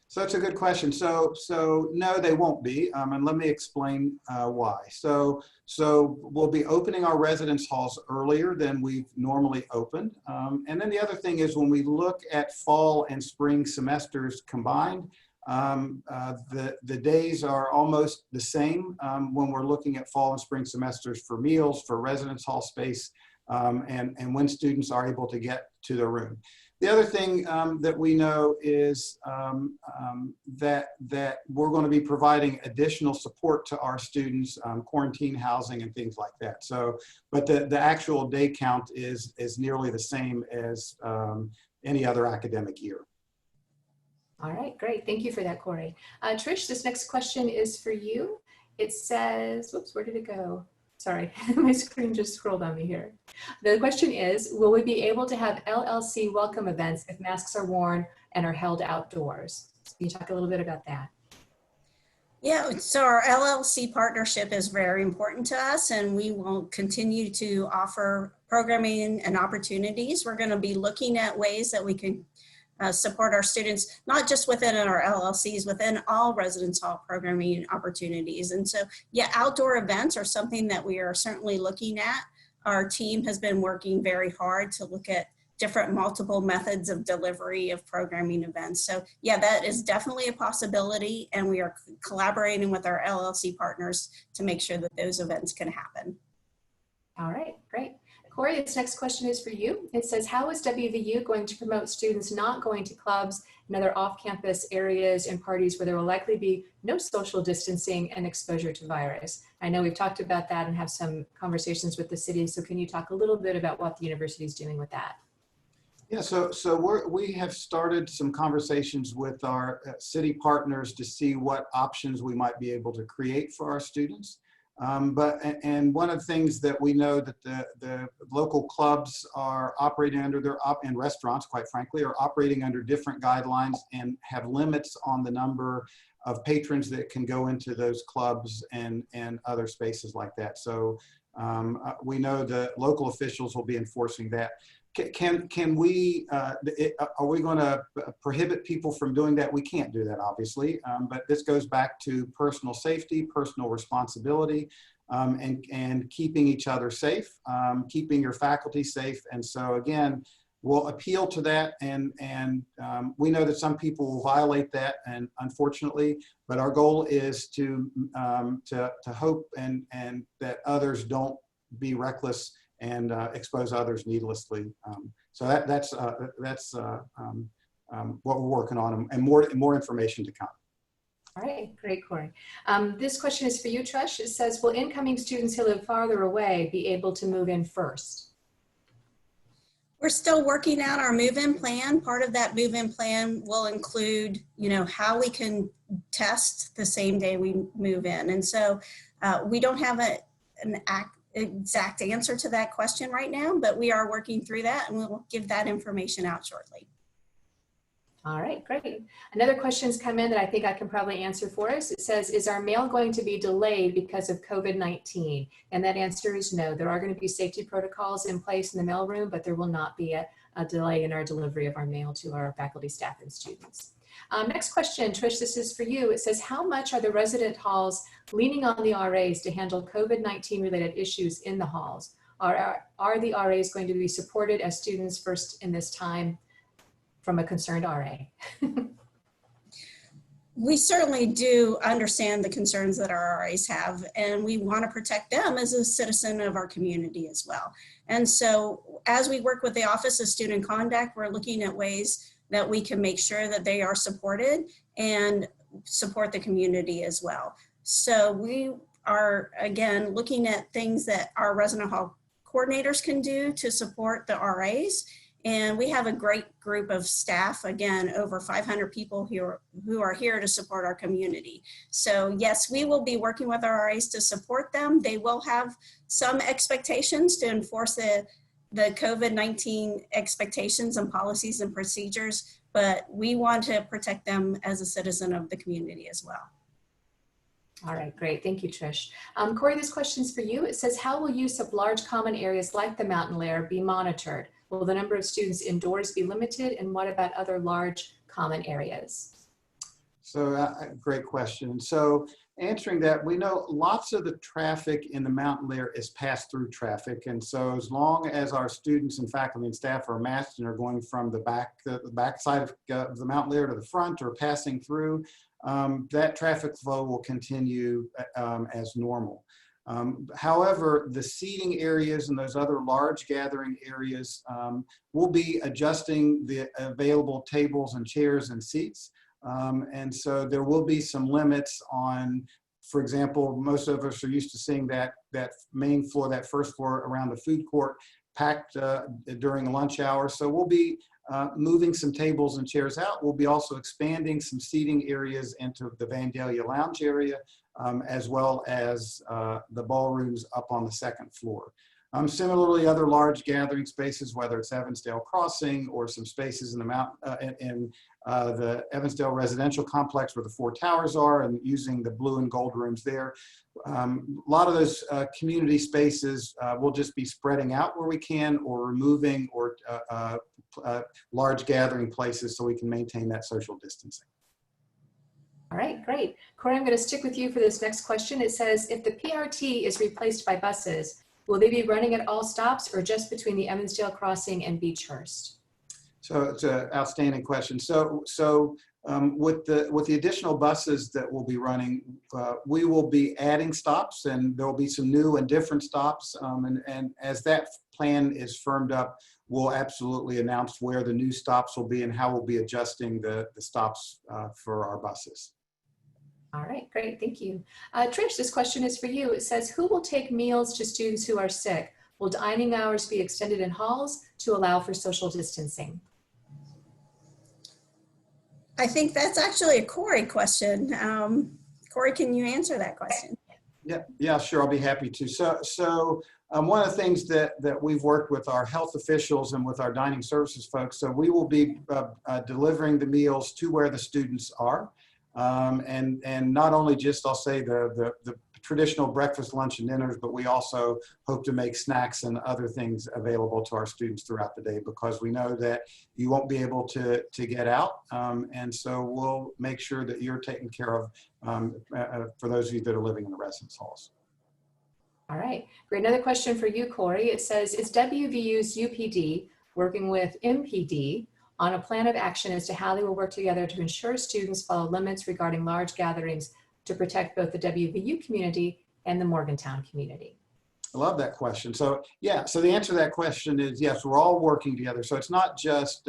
So that's a good question. So no, they won't be, and let me explain why. So we'll be opening our residence halls earlier than we've normally opened. And then the other thing is, when we look at fall and spring semesters combined, the days are almost the same when we're looking at fall and spring semesters for meals, for residence hall space, and when students are able to get to their room. The other thing that we know is that we're going to be providing additional support to our students, quarantine housing and things like that. So, but the actual day count is nearly the same as any other academic year. All right, great. Thank you for that, Corey. Trish, this next question is for you. It says, whoops, where did it go? Sorry, my screen just scrolled on me here. The question is, will we be able to have LLC welcome events if masks are worn and are held outdoors? Can you talk a little bit about that? Yeah, so our LLC partnership is very important to us, and we will continue to offer programming and opportunities. We're going to be looking at ways that we can support our students, not just within our LLCs, within all residence hall programming opportunities. And so, yeah, outdoor events are something that we are certainly looking at. Our team has been working very hard to look at different multiple methods of delivery of programming events. So yeah, that is definitely a possibility, and we are collaborating with our LLC partners to make sure that those events can happen. All right, great. Corey, this next question is for you. It says, how is WVU going to promote students not going to clubs and other off-campus areas and parties where there will likely be no social distancing and exposure to virus? I know we've talked about that and have some conversations with the city. So can you talk a little bit about what the university is doing with that? Yeah, so we have started some conversations with our city partners to see what options we might be able to create for our students. And one of the things that we know that the local clubs are operating under, and restaurants, quite frankly, are operating under different guidelines and have limits on the number of patrons that can go into those clubs and other spaces like that. So we know the local officials will be enforcing that. Can we, are we going to prohibit people from doing that? We can't do that, obviously, but this goes back to personal safety, personal responsibility, and keeping each other safe, keeping your faculty safe. And so again, we'll appeal to that, and we know that some people will violate that, and unfortunately, but our goal is to hope and that others don't be reckless and expose others needlessly. So that's what we're working on, and more information to come. All right, great, Corey. This question is for you, Trish. It says, will incoming students who live farther away be able to move in first? We're still working out our move-in plan. Part of that move-in plan will include, how we can test the same day we move in. And so we don't have an exact answer to that question right now, but we are working through that, and we'll give that information out shortly. All right, great. Another question's come in that I think I can probably answer for us. It says, is our mail going to be delayed because of COVID-19? And that answer is no. There are going to be safety protocols in place in the mailroom, but there will not be a delay in our delivery of our mail to our faculty, staff, and students. Next question, Trish, this is for you. It says, how much are the resident halls leaning on the RAs to handle COVID-19 related issues in the halls? Are the RAs going to be supported as students first in this time from a concerned RA? We certainly do understand the concerns that our RAs have, and we want to protect them as a citizen of our community as well. And so as we work with the Office of Student Conduct, we're looking at ways that we can make sure that they are supported and support the community as well. So we are, again, looking at things that our resident hall coordinators can do to support the RAs. And we have a great group of staff, again, over 500 people who are here to support our community. So yes, we will be working with our RAs to support them. They will have some expectations to enforce the COVID-19 expectations and policies and procedures, but we want to protect them as a citizen of the community as well. All right, great. Thank you, Trish. Corey, this question's for you. It says, how will use of large common areas like the mountain lair be monitored? Will the number of students indoors be limited? And what about other large common areas? So great question. So answering that, we know lots of the traffic in the mountain lair is pass-through traffic. And so as long as our students and faculty and staff are masked and are going from the back side of the mountain lair to the front or passing through, that traffic flow will continue as normal. However, the seating areas and those other large gathering areas will be adjusting the available tables and chairs and seats. And so there will be some limits on, for example, most of us are used to seeing that main floor, that first floor around the food court packed during lunch hour. So we'll be moving some tables and chairs out. We'll be also expanding some seating areas into the Vandalia Lounge area, as well as the ballrooms up on the second floor. Similarly, other large gathering spaces, whether it's Evansdale Crossing or some spaces in the Evansdale residential complex where the 4 towers are, and using the blue and gold rooms there. A lot of those community spaces will just be spreading out where we can, or removing or large gathering places so we can maintain that social distancing. All right, great. Corey, I'm going to stick with you for this next question. It says, if the PRT is replaced by buses, will they be running at all stops or just between the Evansdale Crossing and Beechhurst? So it's an outstanding question. So with the additional buses that we'll be running, we will be adding stops, and there will be some new and different stops. And as that plan is firmed up, we'll absolutely announce where the new stops will be and how we'll be adjusting the stops for our buses. All right, great, thank you. Trish, this question is for you. It says, who will take meals to students who are sick? Will dining hours be extended in halls to allow for social distancing? I think that's actually a Corey question. Corey, can you answer that question? Yeah, sure, I'll be happy to. So one of the things that we've worked with our health officials and with our dining services folks, so we will be delivering the meals to where the students are. And not only just, I'll say, the traditional breakfast, lunch, and dinners, but we also hope to make snacks and other things available to our students throughout the day, because we know that you won't be able to get out. And so we'll make sure that you're taken care of for those of you that are living in the residence halls. All right, great. Another question for you, Corey. It says, is WVU's UPD working with MPD on a plan of action as to how they will work together to ensure students follow limits regarding large gatherings to protect both the WVU community and the Morgantown community? I love that question. So yeah, so the answer to that question is yes, we're all working together. So it's not just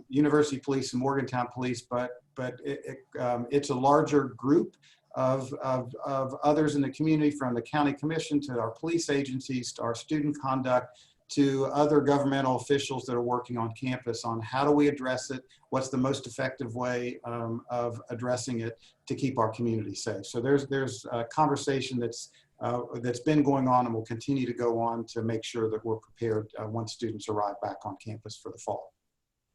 University Police and Morgantown Police, but it's a larger group of others in the community, from the county commission to our police agencies to our student conduct to other governmental officials that are working on campus on how do we address it, what's the most effective way of addressing it to keep our community safe. So there's a conversation that's been going on and will continue to go on to make sure that we're prepared once students arrive back on campus for the fall.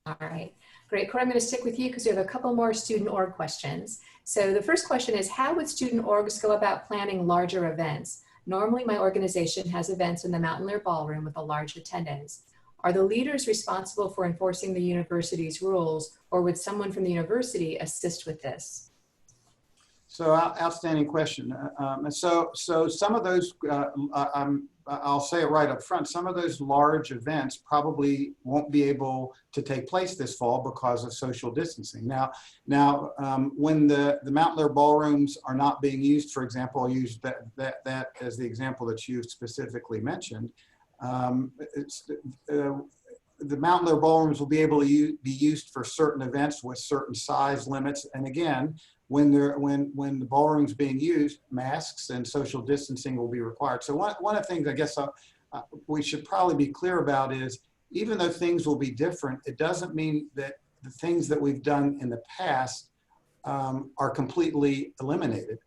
All right, great. Corey, I'm going to stick with you because we have a couple more student org questions. So the first question is, how would student orgs go about planning larger events? Normally, my organization has events in the Mountain Lair Ballroom with a large attendance. Are the leaders responsible for enforcing the university's rules, or would someone from the university assist with this? So outstanding question. So some of those, I'll say it right up front, some of those large events probably won't be able to take place this fall because of social distancing. Now, when the Mountain Lair ballrooms are not being used, for example, I'll use that as the example that you specifically mentioned. The Mountain Lair ballrooms will be able to be used for certain events with certain size limits. And again, when the ballroom's being used, masks and social distancing will be required. So one of the things I guess we should probably be clear about is, even though things will be different, it doesn't mean that the things that we've done in the past are completely eliminated.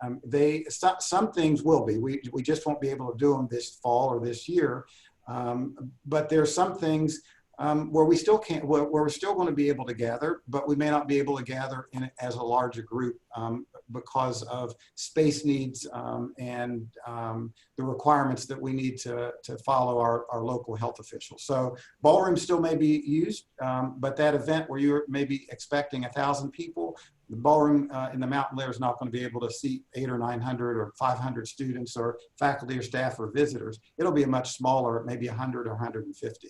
Some things will be. We just won't be able to do them this fall or this year. But there's some things where we still can't, where we're still going to be able to gather, but we may not be able to gather as a larger group because of space needs and the requirements that we need to follow our local health officials. So ballrooms still may be used, but that event where you're maybe expecting 1,000 people, the ballroom in the Mountain Lair is not going to be able to seat 800 or 900 or 500 students or faculty or staff or visitors. It'll be a much smaller, maybe 100 or 150.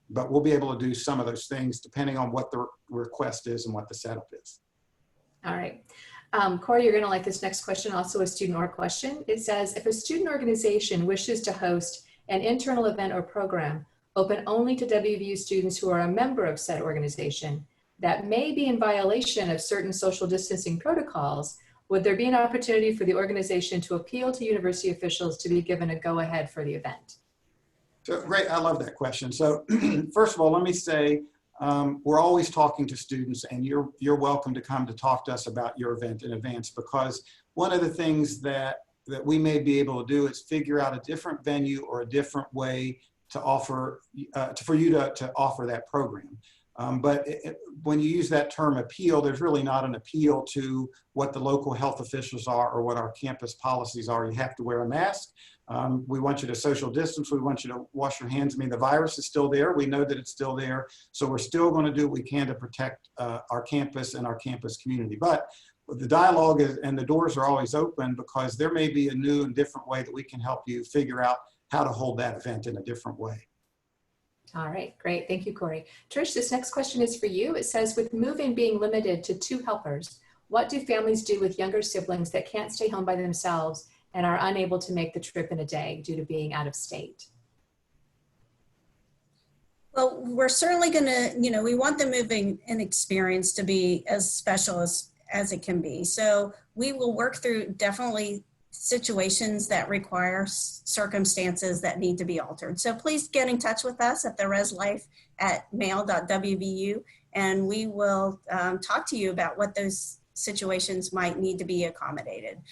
But we'll be able to do some of those things depending on what the request is and what the setup is. All right. Corey, you're going to like this next question, also a student org question. It says, if a student organization wishes to host an internal event or program open only to WVU students who are a member of said organization that may be in violation of certain social distancing protocols, would there be an opportunity for the organization to appeal to university officials to be given a go-ahead for the event? So great, I love that question. So first of all, let me say, we're always talking to students, and you're welcome to come to talk to us about your event in advance, because one of the things that we may be able to do is figure out a different venue or a different way to offer, for you to offer that program. But when you use that term appeal, there's really not an appeal to what the local health officials are or what our campus policies are. You have to wear a mask. We want you to social distance. We want you to wash your hands. I mean, the virus is still there. We know that it's still there. So we're still going to do what we can to protect our campus and our campus community. But the dialogue and the doors are always open, because there may be a new and different way that we can help you figure out how to hold that event in a different way. All right, great. Thank you, Corey. Trish, this next question is for you. It says, with move-in being limited to 2 helpers, what do families do with younger siblings that can't stay home by themselves and are unable to make the trip in a day due to being out of state? Well, we're certainly going to, we want the moving in experience to be as special as it can be. So we will work through definitely situations that require circumstances that need to be altered. So please get in touch with us at thereslife@mail.wvu, and we will talk to you about what those situations might need to be accommodated.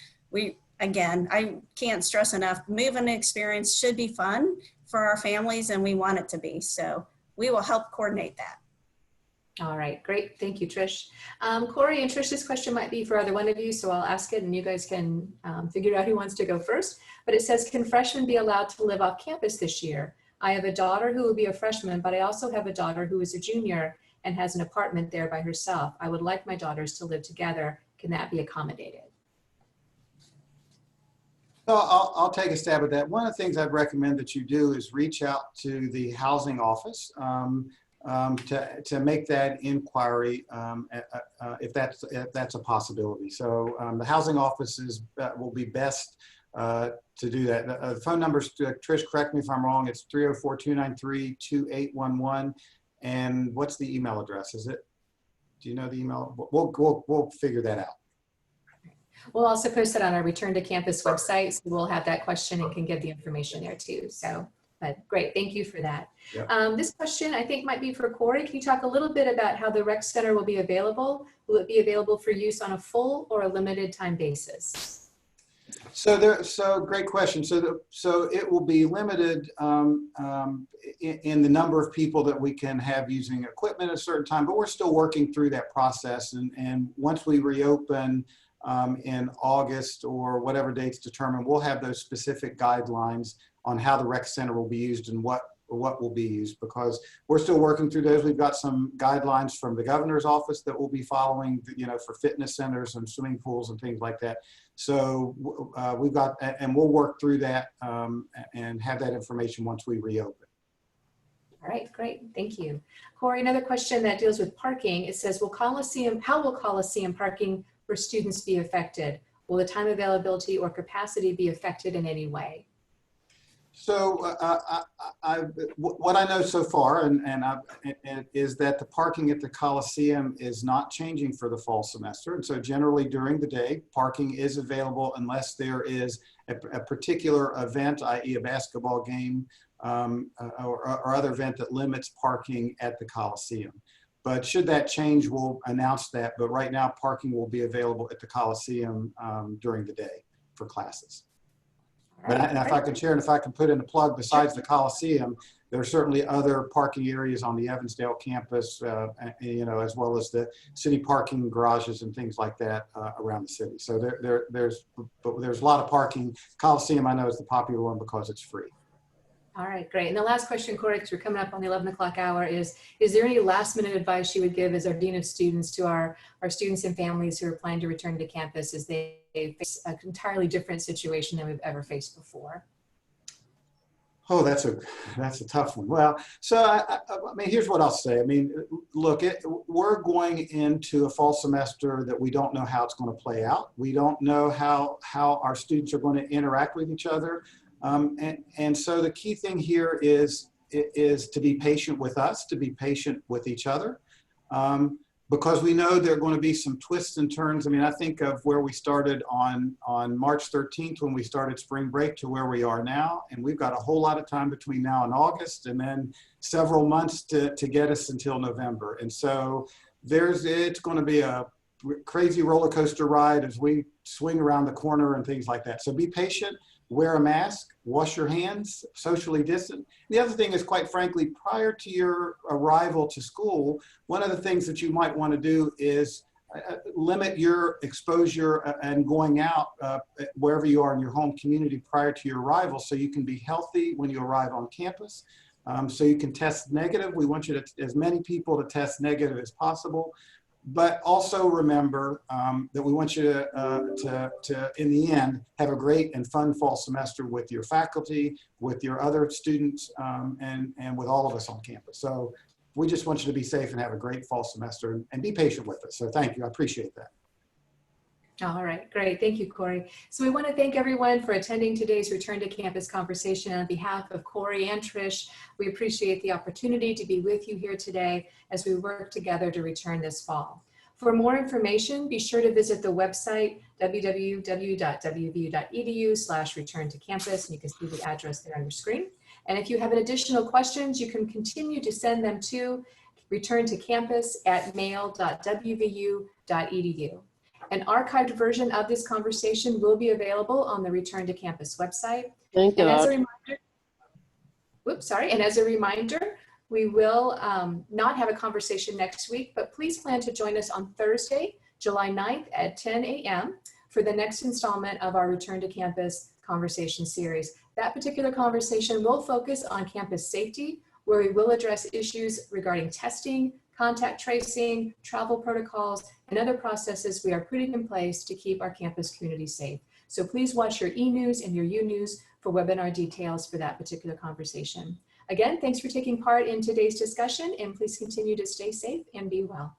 Again, I can't stress enough, moving experience should be fun for our families, and we want it to be. So we will help coordinate that. All right, great. Thank you, Trish. Corey and Trish, this question might be for either one of you, so I'll ask it and you guys can figure out who wants to go first. But it says, can freshmen be allowed to live off campus this year? I have a daughter who will be a freshman, but I also have a daughter who is a junior and has an apartment there by herself. I would like my daughters to live together. Can that be accommodated? So I'll take a stab at that. One of the things I'd recommend that you do is reach out to the housing office to make that inquiry if that's a possibility. So the housing offices will be best to do that. The phone numbers, Trish, correct me if I'm wrong, it's 304-293-2811. And what's the email address? Is it? Do you know the email? We'll figure that out. We'll also post it on our Return to Campus website, so we'll have that question and can give the information there too. So, but great, thank you for that. Yep. This question I think might be for Corey. Can you talk a little bit about how the rec center will be available? Will it be available for use on a full or a limited time basis? So great question. So it will be limited in the number of people that we can have using equipment at a certain time, but we're still working through that process. And once we reopen in August or whatever dates determined, we'll have those specific guidelines on how the rec center will be used and what will be used, because we're still working through those. We've got some guidelines from the governor's office that we'll be following, for fitness centers and swimming pools and things like that. So we've got, and we'll work through that and have that information once we reopen. All right, great, thank you. Corey, another question that deals with parking. It says, how will Coliseum parking for students be affected? Will the time availability or capacity be affected in any way? So what I know so far, is that the parking at the Coliseum is not changing for the fall semester. And so generally during the day, parking is available unless there is a particular event, i.e. a basketball game or other event that limits parking at the Coliseum. But should that change, we'll announce that. But right now, parking will be available at the Coliseum during the day for classes. But if I can share, and if I can put in a plug, besides the Coliseum, there are certainly other parking areas on the Evansdale campus, as well as the city parking garages and things like that around the city. So there's a lot of parking. Coliseum, I know, is the popular one because it's free. All right, great. And the last question, Corey, because we're coming up on the 11 o'clock hour, is there any last minute advice you would give as our Dean of Students to our students and families who are planning to return to campus as they face an entirely different situation than we've ever faced before? Oh, that's a tough one. Well, so I mean, here's what I'll say. I mean, look, we're going into a fall semester that we don't know how it's going to play out. We don't know how our students are going to interact with each other. And so the key thing here is to be patient with us, to be patient with each other, because we know there are going to be some twists and turns. I mean, I think of where we started on March 13th when we started spring break to where we are now, and we've got a whole lot of time between now and August, and then several months to get us until November. And so it's going to be a crazy roller coaster ride as we swing around the corner and things like that. So be patient. Wear a mask, wash your hands, socially distant. The other thing is, quite frankly, prior to your arrival to school, one of the things that you might want to do is limit your exposure and going out wherever you are in your home community prior to your arrival, so you can be healthy when you arrive on campus, so you can test negative. We want you to, as many people to test negative as possible. but also remember that we want you to, in the end, have a great and fun fall semester with your faculty, with your other students, and with all of us on campus. So we just want you to be safe and have a great fall semester and be patient with us. So thank you. I appreciate that. All right, great. Thank you, Corey. So we want to thank everyone for attending today's Return to Campus conversation. On behalf of Corey and Trish, we appreciate the opportunity to be with you here today as we work together to return this fall. For more information, be sure to visit the website www.wvu.edu/return-to-campus, and you can see the address there on your screen. And if you have additional questions, you can continue to send them to return-to-campus@mail.wvu.edu. An archived version of this conversation will be available on the Return to Campus website. Thank you. And as a reminder, and as a reminder, we will not have a conversation next week, but please plan to join us on Thursday, July 9th at 10 a.m. for the next installment of our Return to Campus conversation series. That particular conversation will focus on campus safety, where we will address issues regarding testing, contact tracing, travel protocols, and other processes we are putting in place to keep our campus community safe. So please watch your e-news and your U-news for webinar details for that particular conversation. Again, thanks for taking part in today's discussion, and please continue to stay safe and be well.